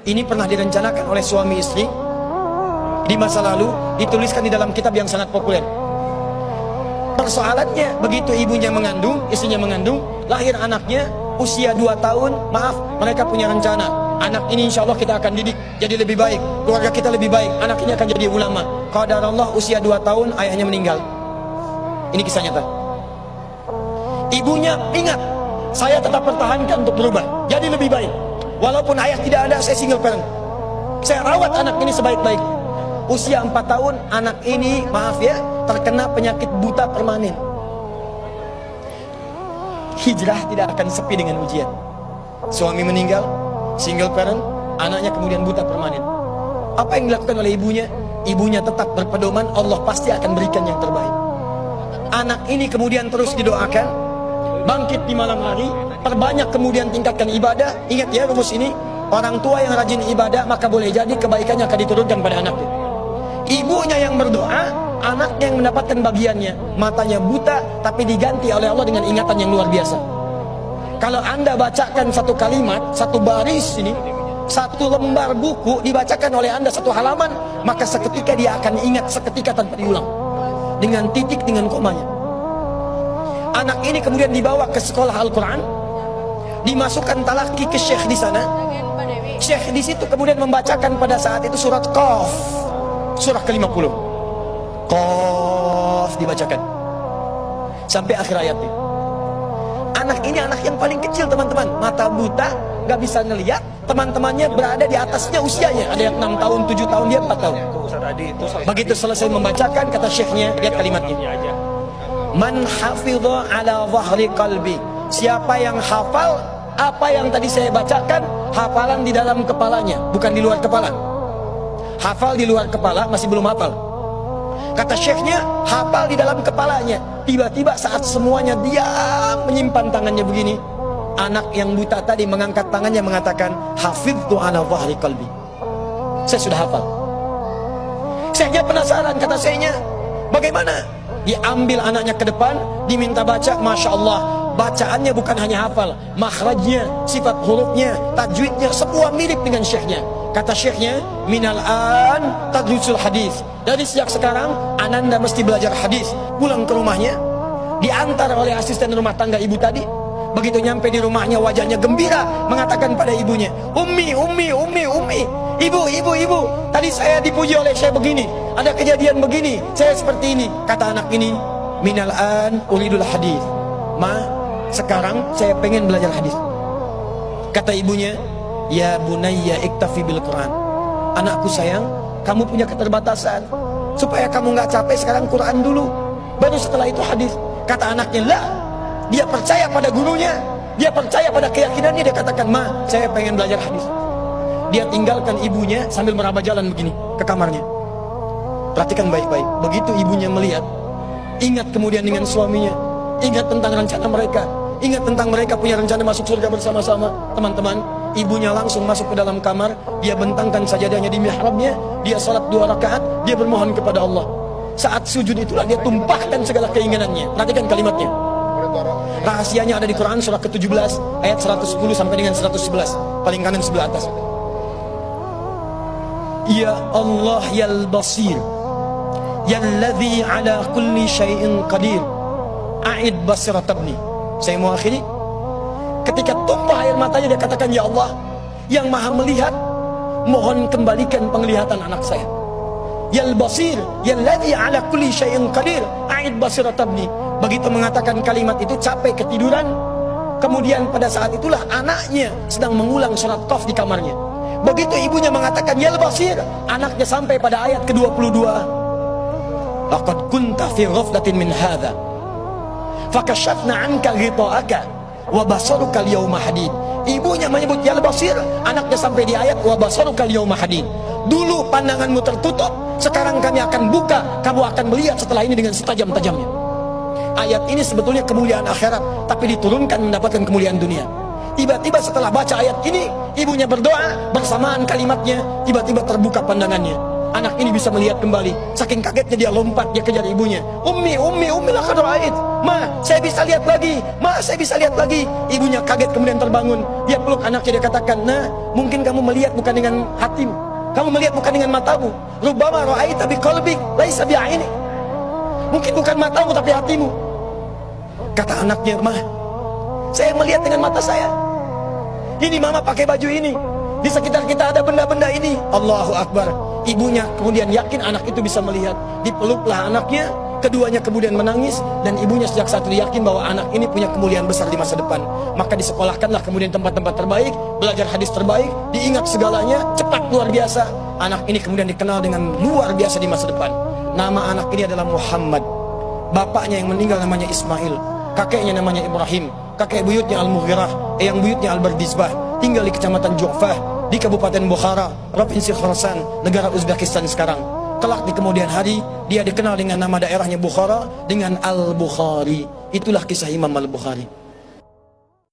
Ini pernah direncanakan oleh suami istri di masa lalu, dituliskan di dalam kitab yang sangat populer. Persoalannya, begitu ibunya mengandung, istrinya mengandung, lahir anaknya usia 2 tahun, maaf, mereka punya rencana, anak ini insya Allah kita akan didik jadi lebih baik, keluarga kita lebih baik, anak ini akan jadi ulama. Qadarullah usia 2 tahun ayahnya meninggal. Ini kisah nyata. Ibunya ingat, saya tetap pertahankan untuk berubah jadi lebih baik, walaupun ayah tidak ada, saya single parent, saya rawat anak ini sebaik-baik. Usia 4 tahun anak ini, maaf ya, terkena penyakit buta permanen. Hijrah tidak akan sepi dengan ujian. Suami meninggal, single parent, anaknya kemudian buta permanen. Apa yang dilakukan oleh ibunya? Ibunya tetap berpedoman, Allah pasti akan berikan yang terbaik. Anak ini kemudian terus didoakan, bangkit di malam hari, perbanyak kemudian tingkatkan ibadah. Ingat ya rumus ini, orang tua yang rajin ibadah maka boleh jadi kebaikannya akan diturunkan pada anaknya. Ibunya yang berdoa, anaknya yang mendapatkan bagiannya. Matanya buta tapi diganti oleh Allah dengan ingatan yang luar biasa. Kalau Anda bacakan satu kalimat, satu baris ini, satu lembar buku dibacakan oleh Anda satu halaman, maka seketika dia akan ingat seketika tanpa diulang, dengan titik, dengan komanya. Anak ini kemudian dibawa ke sekolah Al-Quran, dimasukkan talaki ke syekh di sana. Syekh di situ kemudian membacakan pada saat itu surat Qaf, surah ke-50. Qaf dibacakan sampai akhir ayatnya. Anak ini anak yang paling kecil teman-teman, mata buta, gak bisa ngelihat. Teman-temannya berada di atasnya usianya, ada yang 6 tahun, 7 tahun, dia 4 tahun. Begitu selesai membacakan, kata syekhnya, lihat kalimatnya, man hafidha ala zahri qalbi, siapa yang hafal apa yang tadi saya bacakan, hafalan di dalam kepalanya, bukan di luar kepala. Hafal di luar kepala masih belum hafal. Kata syekhnya, hafal di dalam kepalanya. Tiba-tiba saat semuanya diam menyimpan tangannya begini, anak yang buta tadi mengangkat tangannya mengatakan, hafidtu ala zahri qalbi, saya sudah hafal. Syekhnya penasaran, kata syekhnya, bagaimana? Diambil anaknya ke depan, diminta baca, Masya Allah, bacaannya bukan hanya hafal, makhrajnya, sifat hurufnya, tajwidnya, semua mirip dengan syekhnya. Kata syekhnya, minal an tadrusul hadis, dari sejak sekarang ananda mesti belajar hadis. Pulang ke rumahnya, diantar oleh asisten rumah tangga ibu tadi. Begitu nyampe di rumahnya, wajahnya gembira, mengatakan pada ibunya, ummi, ummi, ummi, ummi, ibu, ibu, ibu, tadi saya dipuji oleh saya begini, ada kejadian begini, saya seperti ini. Kata anak ini, minal an uridul hadis, ma, sekarang saya pengen belajar hadis. Kata ibunya, ya bunayya iktafi bil Quran, anakku sayang, kamu punya keterbatasan, supaya kamu nggak capek sekarang Quran dulu, baru setelah itu hadis. Kata anaknya, lah, dia percaya pada gurunya, dia percaya pada keyakinannya, dia katakan, ma, saya pengen belajar hadis. Dia tinggalkan ibunya sambil meraba jalan begini ke kamarnya. Perhatikan baik-baik, begitu ibunya melihat, ingat kemudian dengan suaminya, ingat tentang rencana mereka, ingat tentang mereka punya rencana masuk surga bersama-sama. Teman-teman, ibunya langsung masuk ke dalam kamar, dia bentangkan sajadahnya di mihrabnya, dia salat 2 rakaat, dia bermohon kepada Allah. Saat sujud itulah dia tumpahkan segala keinginannya. Perhatikan kalimatnya. Rahasianya ada di Quran surah ke-17 ayat 110 sampai dengan 111, paling kanan sebelah atas. Ya Allah yal basir, yalladzi ala kulli syai'in qadir, a'id basirat ibni. Saya mau akhiri. Ketika tumpah air matanya, dia katakan, ya Allah yang maha melihat, mohon kembalikan penglihatan anak saya. Yal basir, yalladzi ala kulli syai'in qadir, a'id basirat ibni. Begitu mengatakan kalimat itu, capek ketiduran. Kemudian pada saat itulah anaknya sedang mengulang surat Qaf di kamarnya. Begitu ibunya mengatakan yal basir, anaknya sampai pada ayat ke-22. Laqad kunta fi ghaflatin min hadza fakashafna 'anka ghita'aka wa basaruka al-yawma hadid. Ibunya menyebut yal basir, anaknya sampai di ayat wa basaruka al-yawma hadid. Dulu pandanganmu tertutup, sekarang kami akan buka, kamu akan melihat setelah ini dengan setajam-tajamnya. Ayat ini sebetulnya kemuliaan akhirat, tapi diturunkan mendapatkan kemuliaan dunia. Tiba-tiba setelah baca ayat ini, ibunya berdoa, bersamaan kalimatnya, tiba-tiba terbuka pandangannya. anak ini bisa melihat kembali. Saking kagetnya dia lompat, dia kejar ibunya. Ummi, laqad ra'ait. Ma, saya bisa lihat lagi. Ma, saya bisa lihat lagi. Ibunya kaget kemudian terbangun. Dia peluk anaknya, dia katakan, nah, mungkin kamu melihat bukan dengan hatimu. Kamu melihat bukan dengan matamu. Rubbama ra'aita biqalbik laisa bi'aini. Mungkin bukan matamu tapi hatimu. Kata anaknya, ma, saya melihat dengan mata saya. Ini mama pakai baju ini. Di sekitar kita ada benda-benda ini. Allahu Akbar. Ibunya kemudian yakin anak itu bisa melihat. Dipeluklah anaknya. Keduanya kemudian menangis. Dan ibunya sejak saat itu yakin bahwa anak ini punya kemuliaan besar di masa depan. Maka disekolahkanlah kemudian tempat-tempat terbaik. Belajar hadis terbaik. Diingat segalanya. Cepat luar biasa. Anak ini kemudian dikenal dengan luar biasa di masa depan. Nama anak ini adalah Muhammad. Bapaknya yang meninggal namanya Ismail. Kakeknya namanya Ibrahim. Kakek buyutnya Al-Mughirah. Eyang buyutnya Al-Bardizbah. Tinggal di kecamatan Ju'fah, di Kabupaten Bukhara, Provinsi Khorasan, negara Uzbekistan sekarang. Kelak di kemudian hari, dia dikenal dengan nama daerahnya Bukhara, dengan Al-Bukhari. Itulah kisah Imam Al-Bukhari.